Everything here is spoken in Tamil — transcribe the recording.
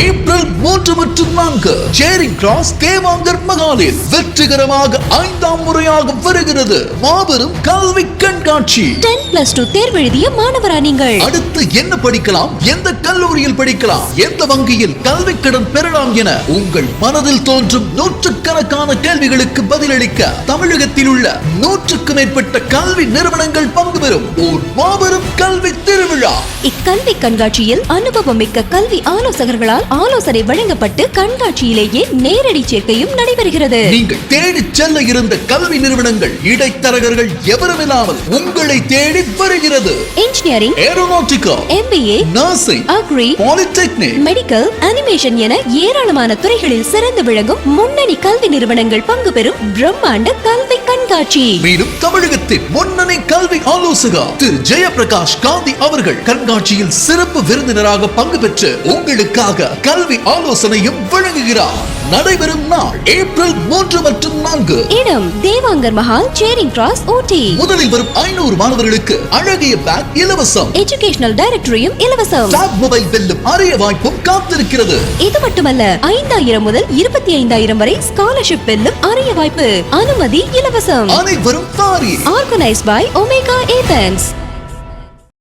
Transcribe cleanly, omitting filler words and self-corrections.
ஏப்ரல் 3 மற்றும் 4 சேரிங் கிராஸ் தேவாங்கர் மகாலில் வெற்றிகரமாக 5ஆம் முறையாக வருகிறது மாபெரும் கல்வி கண்காட்சி. 10+2 தேர்வெழுதிய மாணவரா நீங்கள் அடுத்து என்ன படிக்கலாம், எந்த கல்லூரியில் படிக்கலாம், எந்த வங்கியில் கல்வி கடன் பெறலாம் என உங்கள் மனதில் தோன்றும் நூற்றுக்கணக்கான கேள்விகளுக்கு பதிலளிக்க தமிழகத்தில் உள்ள 100க்கும் மேற்பட்ட கல்வி நிறுவனங்கள் பங்கு பெறும் ஓர் மாபெரும் கல்வி திருவிழா. இக்கல்வி கண்காட்சியில் அனுபவம் மிக்க கல்வி ஆலோசகர்களால் ஆலோசனை வழங்கப்பட்டு கண்காட்சியிலேயே நேரடி சேர்க்கையும் நடைபெறுகிறது. நீங்கள் தேடி செல்ல இருந்த கல்வி நிறுவனங்கள் இடைத்தரகர்கள் எவருமில்லாமல் உங்களை தேடி வருகிறது. Engineering, aeronautical, MBA, nursing, agri, polytechnic, medical, animation என ஏராளமான துறைகளில் சிறந்து விளங்கும் முன்னணி கல்வி நிறுவனங்கள் பங்கு பெறும் பிரம்மாண்ட கல்வி கண்காட்சி. மேலும் தமிழகத்தின் முன்னணி கல்வி ஆலோசகர் திரு ஜெயபிரகாஷ் காந்தி அவர்கள் கண்காட்சியில் சிறப்பு விருந்தினராக பங்கு பெற்று உங்களுக்காக கல்வி ஆலோசனையும் வழங்குகிறார். நடைபெறும் நாள் ஏப்ரல் 3 மற்றும் 4. இடம் தேவாங்கர் மஹால், சேரிங் கிராஸ், ஊட்டி. முதலில் வரும் 500 மாணவர்களுக்கு அழகிய பேக் இலவசம். எஜுகேஷனல் டைரக்டரியும் இலவசம். டாப் மொபைல் வெல்லும் அரிய வாய்ப்பும் காத்திருக்கிறது. இது மட்டுமல்ல, 5000 முதல் 25,000 வரை ஸ்காலர்ஷிப் வெல்லும் அரிய வாய்ப்பு. அனுமதி இலவசம். அனைவரும் வாரி. Organised by Omega Athens.